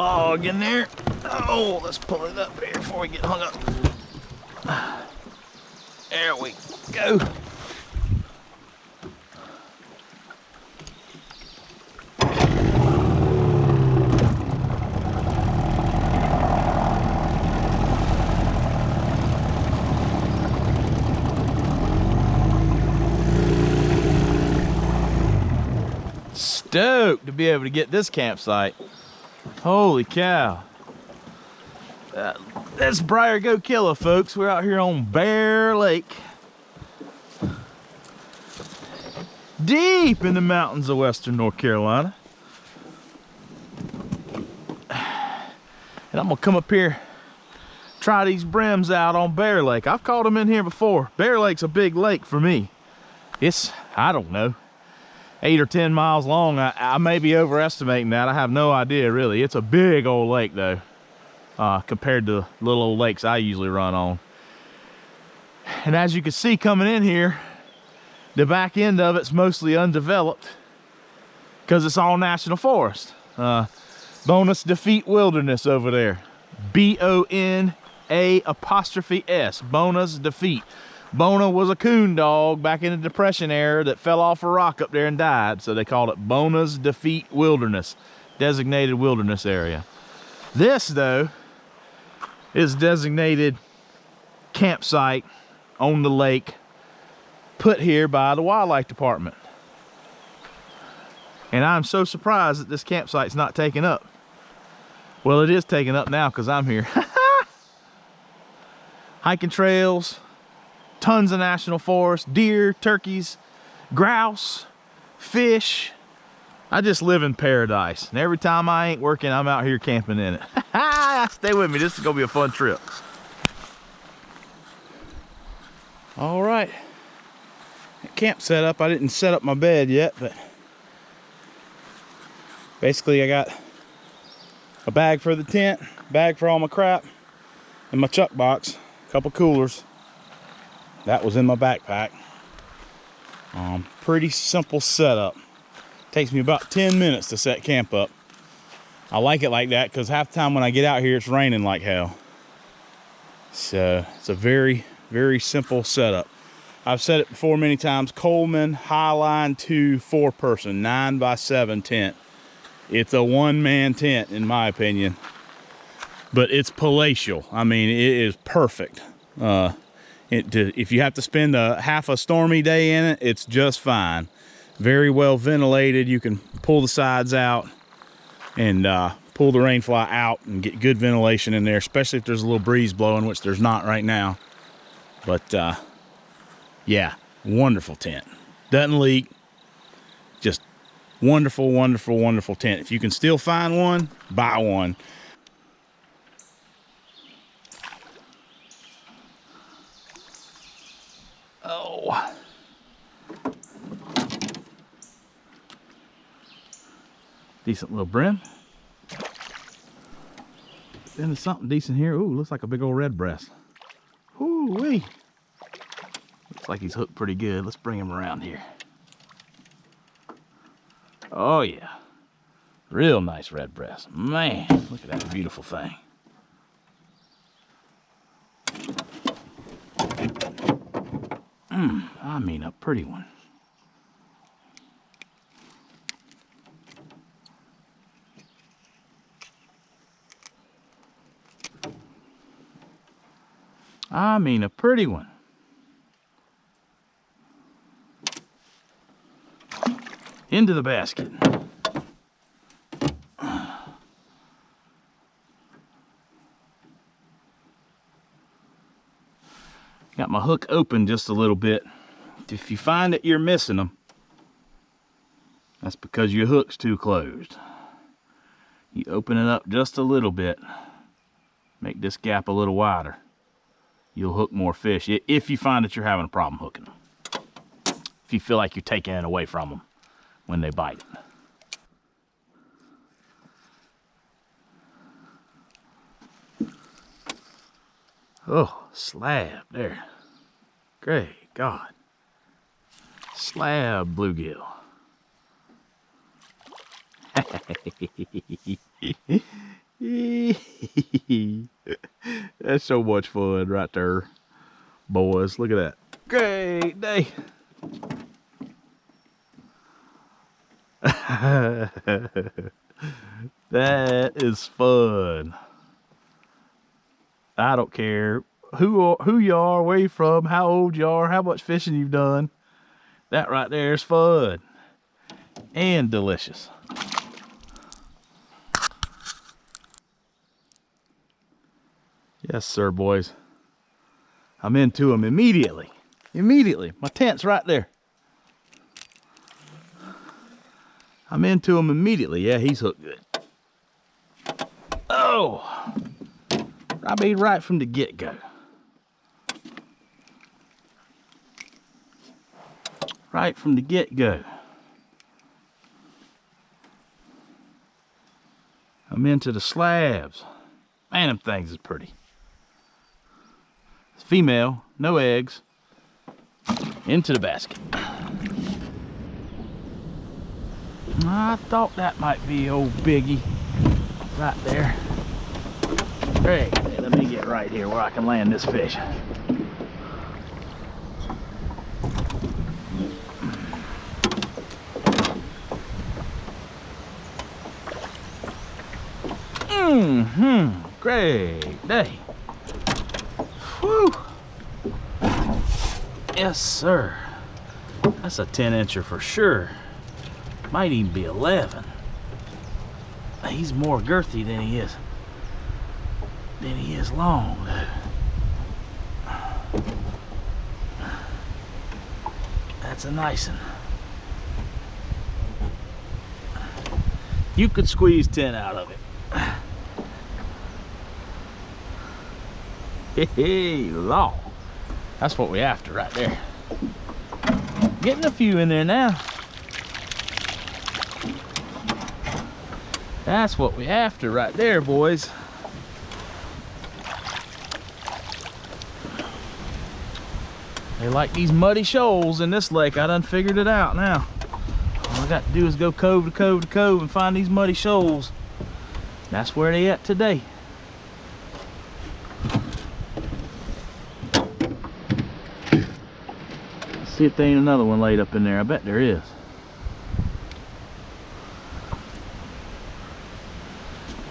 log in there. Oh, let's pull it up here before we get hung up. There we go. Stoked to be able to get this campsite. Holy cow. That's Briar Go Killer, folks. We're out here on Bear Lake. Deep in the mountains of western North Carolina. And I'm gonna come up here, try these brims out on Bear Lake. I've caught them in here before. Bear Lake's a big lake for me. It's, I don't know, 8 or 10 miles long. I may be overestimating that. I have no idea, really. It's a big old lake, though, compared to little old lakes I usually run on. And as you can see coming in here, the back end of it's mostly undeveloped because it's all national forest. Bonus Defeat Wilderness over there. B-O-N-A''S, Bonus Defeat. Bona was a coon dog back in the Depression era that fell off a rock up there and died, so they called it Bona's Defeat Wilderness, designated wilderness area. This, though, is designated campsite on the lake, put here by the wildlife department. And I'm so surprised that this campsite's not taken up. Well, it is taken up now because I'm here. Hiking trails, tons of national forest, deer, turkeys, grouse, fish. I just live in paradise. And every time I ain't working, I'm out here camping in it. Stay with me, this is gonna be a fun trip. All right, camp setup. I didn't set up my bed yet, but basically I got a bag for the tent, bag for all my crap, and my chuck box, a couple coolers. That was in my backpack. Pretty simple setup. Takes me about 10 minutes to set camp up. I like it like that because half the time when I get out here, it's raining like hell. So it's a very, very simple setup. I've said it before many times. Coleman Highline 2 4-person 9x7 tent. It's a one-man tent in my opinion, but it's palatial. I mean, it is perfect. If you have to spend half a stormy day in it, it's just fine. Very well ventilated. You can pull the sides out and pull the rain fly out and get good ventilation in there, especially if there's a little breeze blowing, which there's not right now. But yeah, wonderful tent. Doesn't leak. Just wonderful, wonderful, wonderful tent. If you can still find one, buy one. Oh. Decent little brim. Then there's something decent here. Ooh, looks like a big old red breast. Ooh-wee. Looks like he's hooked pretty good. Let's bring him around here. Oh yeah. Real nice red breast. Man, look at that beautiful thing. I mean a pretty one. I mean a pretty one. Into the basket. Got my hook open just a little bit. If you find that you're missing them, that's because your hook's too closed. You open it up just a little bit, make this gap a little wider. You'll hook more fish if you find that you're having a problem hooking them. If you feel like you're taking it away from them when they bite. Oh, slab there. Great God. Slab bluegill. That's so much fun right there, boys. Look at that. Great day. That is fun. I don't care who you are, where you from, how old you are, how much fishing you've done. That right there is fun and delicious. Yes, sir, boys. I'm into them immediately. Immediately. My tent's right there. I'm into them immediately. Yeah, he's hooked good. Oh! I mean, right from the get-go. Right from the get-go. I'm into the slabs. Man, them things is pretty. It's female, no eggs. Into the basket. I thought that might be old Biggie right there. Hey, let me get right here where I can land this fish. Great day. Whew. Yes, sir. That's a 10-incher for sure. Might even be 11. He's more girthy than he is long, though. That's a nice one. You could squeeze 10 out of it. Hey, law. That's what we're after right there. Getting a few in there now. That's what we're after right there, boys. They like these muddy shoals in this lake. I done figured it out now. All I got to do is go cove to cove to cove and find these muddy shoals. That's where they at today. Let's see if there ain't another one laid up in there. I bet there is.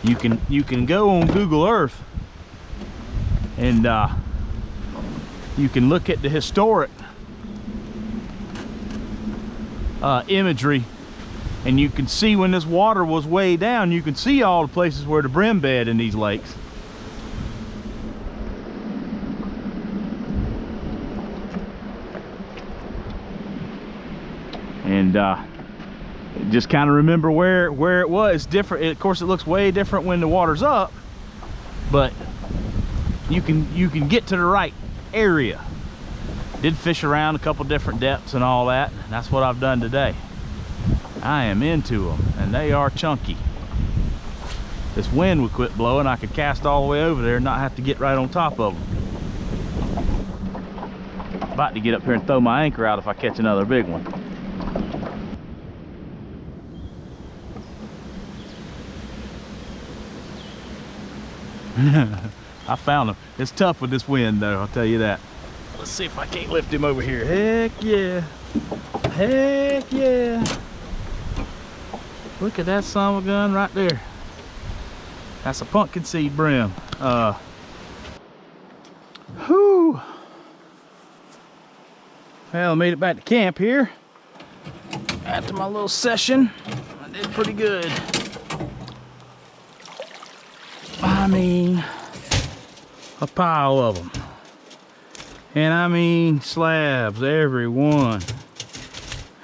You can go on Google Earth and you can look at the historic imagery, and you can see when this water was way down. You can see all the places where the brim bed in these lakes. And just kind of remember where it was different. Of course, it looks way different when the water's up, but you can get to the right area. Did fish around a couple different depths and all that, and that's what I've done today. I am into them, and they are chunky. This wind would quit blowing, I could cast all the way over there and not have to get right on top of them. About to get up here and throw my anchor out if I catch another big one. I found him. It's tough with this wind though, I'll tell you that. Let's see if I can't lift him over here. Heck yeah. Heck yeah. Look at that son of a gun right there. That's a pumpkin seed brim. Whew. Well, I made it back to camp here. After my little session, I did pretty good. I mean, a pile of them. And I mean slabs, every one.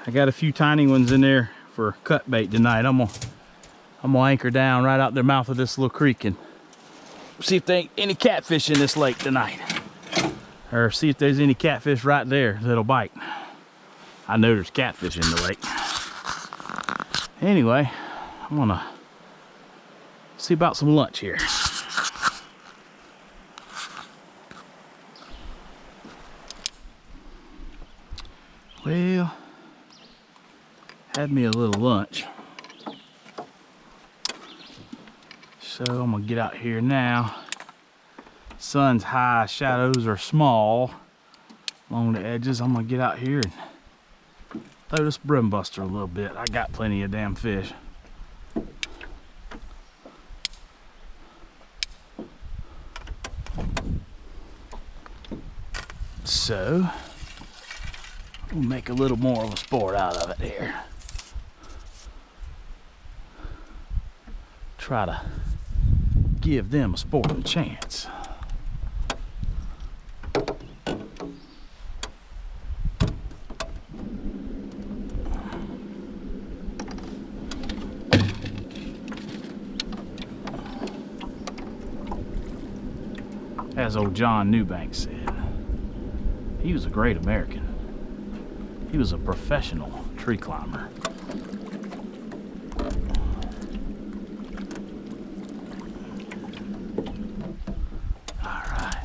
I got a few tiny ones in there for cut bait tonight. I'm gonna anchor down right out the mouth of this little creek and see if there ain't any catfish in this lake tonight. Or see if there's any catfish right there that'll bite. I know there's catfish in the lake. Anyway, I'm gonna see about some lunch here. Well, had me a little lunch. So I'm gonna get out here now. Sun's high, shadows are small along the edges. I'm gonna get out here and throw this brim buster a little bit. I got plenty of damn fish. So we'll make a little more of a sport out of it here. Try to give them a sporting chance. As old John Newbank said, he was a great American. He was a professional tree climber. All right.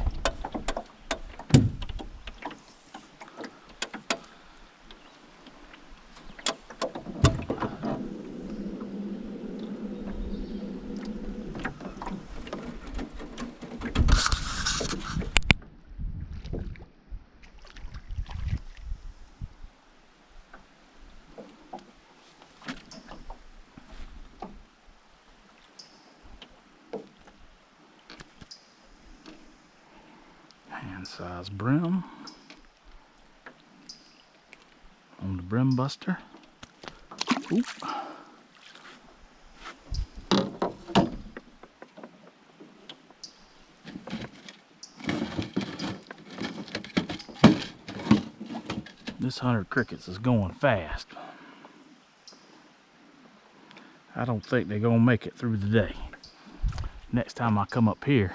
Hand size brim on the brim buster. Oop. This 100 crickets is going fast. I don't think they're gonna make it through the day. Next time I come up here,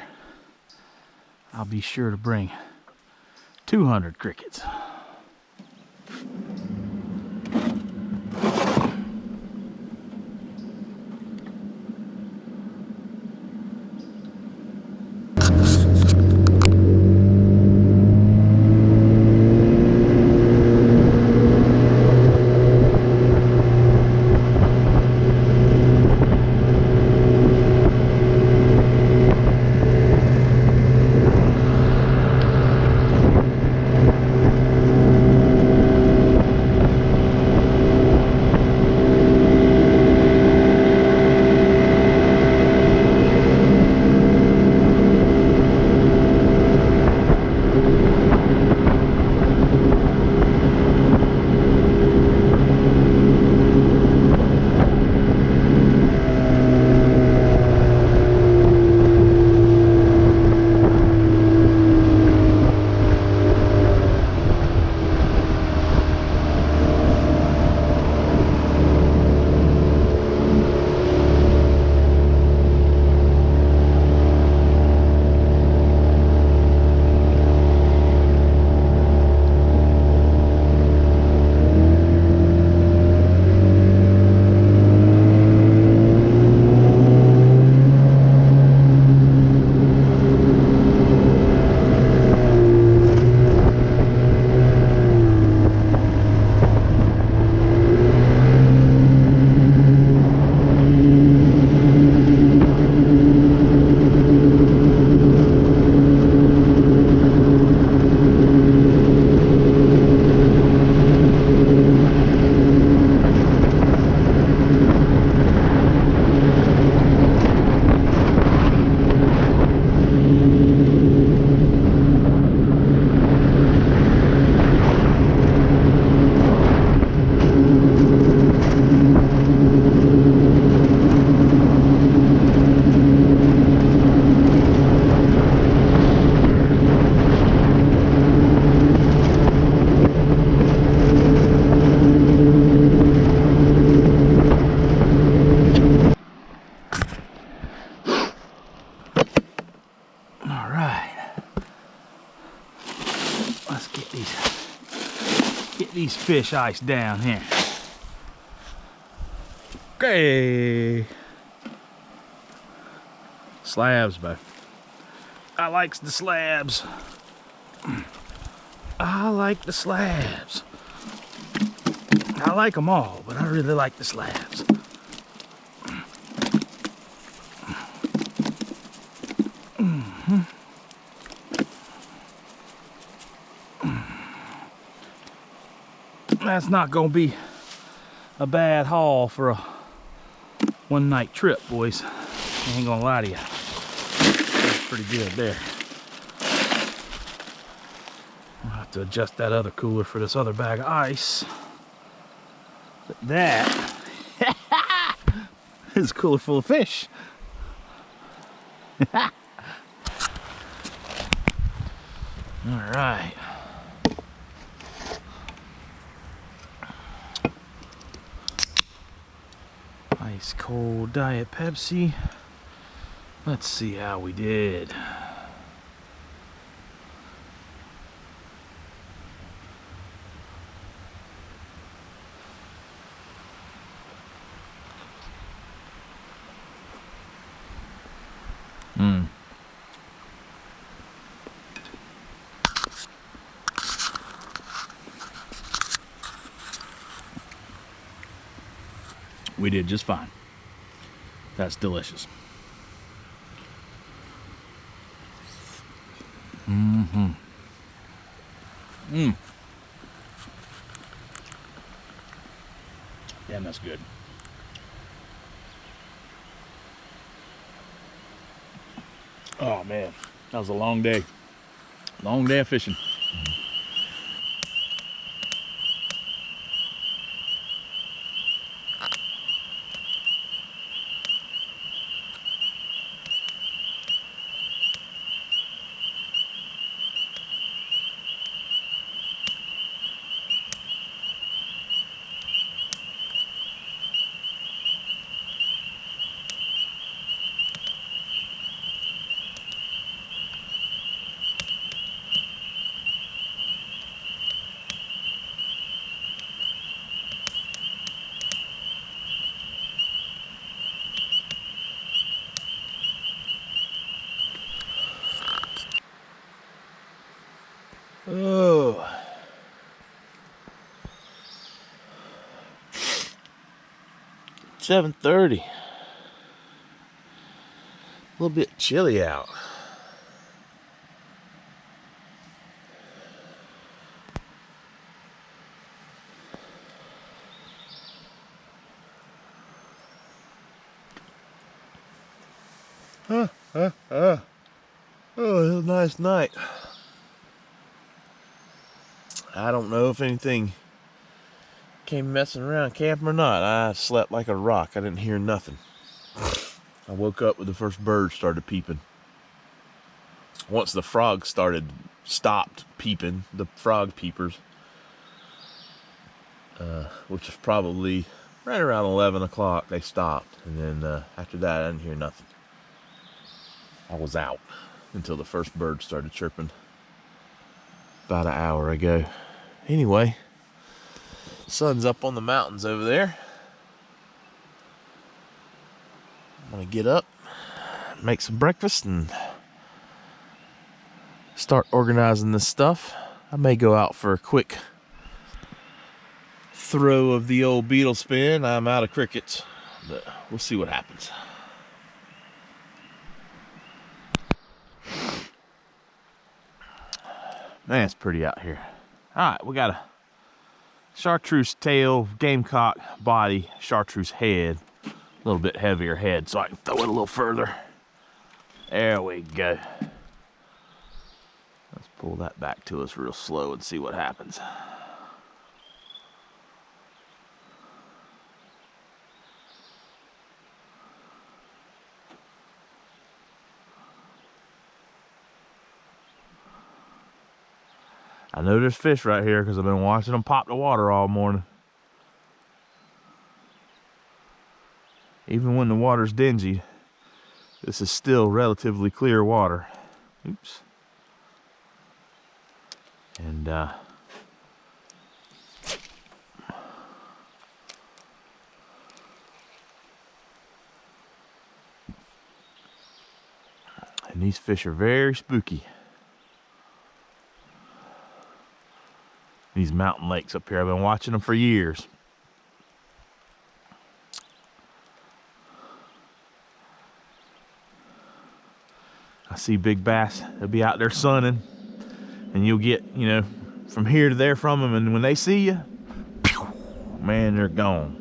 I'll be sure to bring 200 crickets. These fish ice down here. Okay. Slabs, bro. I likes the slabs. I like the slabs. I like them all, but I really like the slabs. That's not gonna be a bad haul for a one-night trip, boys. I ain't gonna lie to you. That's pretty good there. I'll have to adjust that other cooler for this other bag of ice. But that is a cooler full of fish. All right. Ice cold Diet Pepsi. Let's see how we did. We did just fine. That's delicious. Damn, that's good. Oh man, that was a long day. Long day of fishing. Oh. It's 7:30. A little bit chilly out. Oh, it was a nice night. I don't know if anything came messing around camping or not. I slept like a rock. I didn't hear nothing. I woke up with the first bird started peeping. Once the frogs stopped peeping, the frog peepers, which was probably right around 11 o'clock, they stopped. And then after that, I didn't hear nothing. I was out until the first bird started chirping about an hour ago. Anyway, sun's up on the mountains over there. I'm gonna get up, make some breakfast, and start organizing this stuff. I may go out for a quick throw of the old beetle spin. I'm out of crickets, but we'll see what happens. Man, it's pretty out here. All right, we got a chartreuse tail, gamecock body, chartreuse head. A little bit heavier head, so I can throw it a little further. There we go. Let's pull that back to us real slow and see what happens. I know there's fish right here because I've been watching them pop the water all morning. Even when the water's dingy, this is still relatively clear water. Oops. And these fish are very spooky. These mountain lakes up here, I've been watching them for years. I see big bass, they'll be out there sunning, and you'll get, you know, from here to there from them, and when they see you, man, they're gone.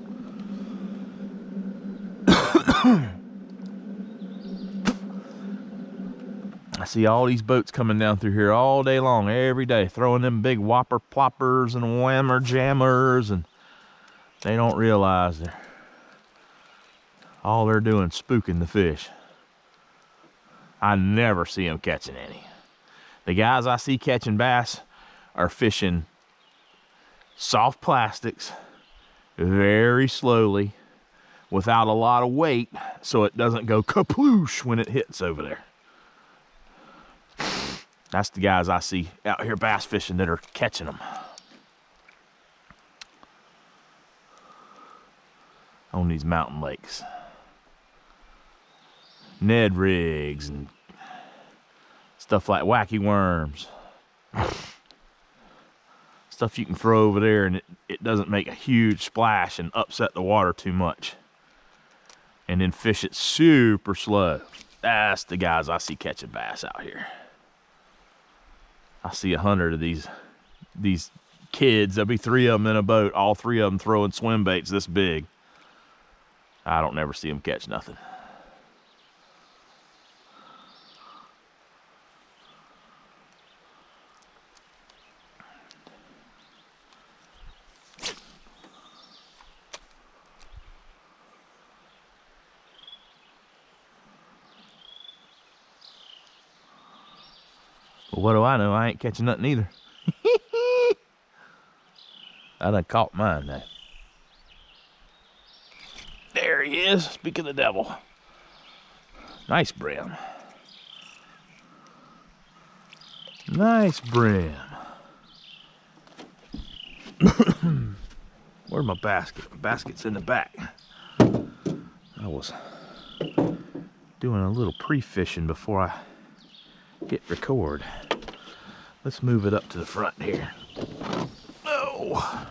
I see all these boats coming down through here all day long, every day, throwing them big whopper ploppers and whammer jammers, and they don't realize all they're doing is spooking the fish. I never see them catching any. The guys I see catching bass are fishing soft plastics very slowly without a lot of weight so it doesn't go kaploosh when it hits over there. That's the guys I see out here bass fishing that are catching them. On these mountain lakes. Ned rigs and stuff like wacky worms. Stuff you can throw over there and it doesn't make a huge splash and upset the water too much. And then fish it super slow. That's the guys I see catching bass out here. I see 100 of these kids. There'll be 3 of them in a boat, all 3 of them throwing swim baits this big. I don't never see them catch nothing. Well, what do I know? I ain't catching nothing either. I done caught mine now. There he is, speaking of the devil. Nice brim. Nice brim. Where's my basket? My basket's in the back. I was doing a little pre-fishing before I hit record. Let's move it up to the front here. Oh!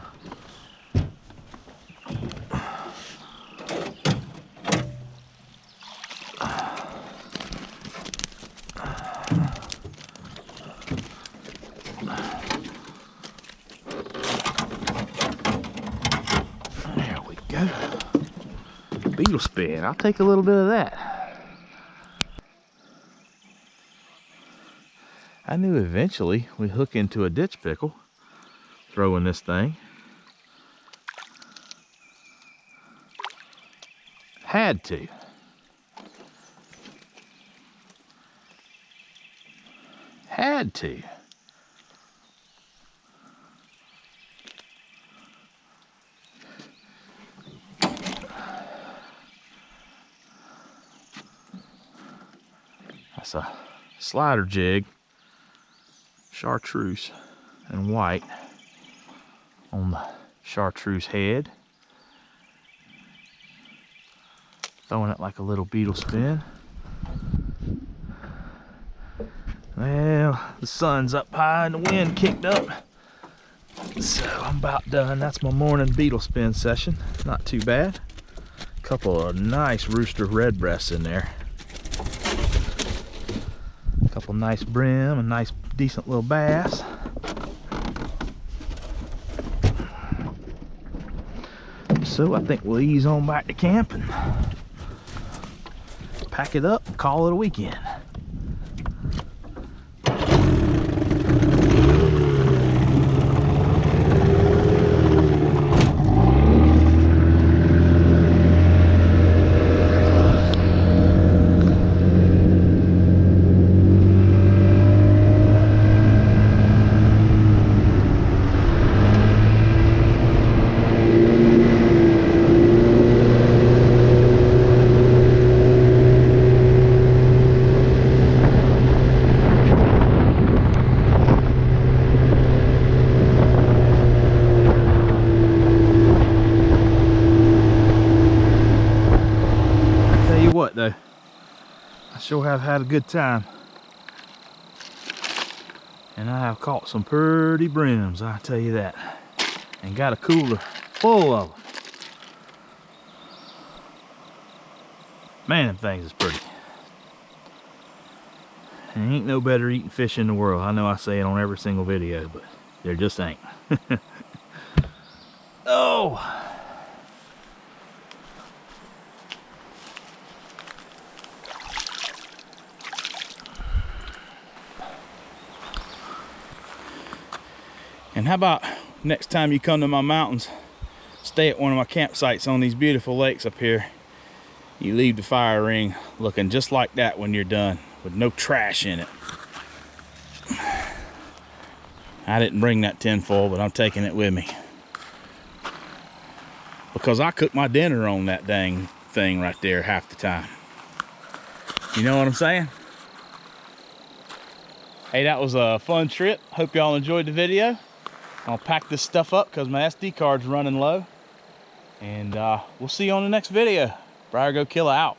There we go. Beetle spin. I'll take a little bit of that. I knew eventually we'd hook into a ditch pickle throwing this thing. Had to. Had to. That's a slider jig. Chartreuse and white on the chartreuse head. Throwing it like a little beetle spin. Well, the sun's up high and the wind kicked up. So I'm about done. That's my morning beetle spin session. Not too bad. A couple of nice rooster redbreasts in there. A couple nice brim, a nice decent little bass. So I think we'll ease on back to camp and pack it up and call it a weekend. What though, I sure have had a good time, and I have caught some pretty brims, I tell you that, and got a cooler full of them. Man, them things is pretty. And ain't no better eating fish in the world. I know I say it on every single video, but there just ain't. Oh. go. And how about next time you come to my mountains, stay at one of my campsites on these beautiful lakes up here. You leave the fire ring looking just like that when you're done, with no trash in it. I didn't bring that tinfoil, but I'm taking it with me, because I cook my dinner on that dang thing right there half the time. You know what I'm saying? Hey, that was a fun trip. Hope y'all enjoyed the video. I'll pack this stuff up because my SD card's running low. And we'll see you on the next video. Briar Go Killer out.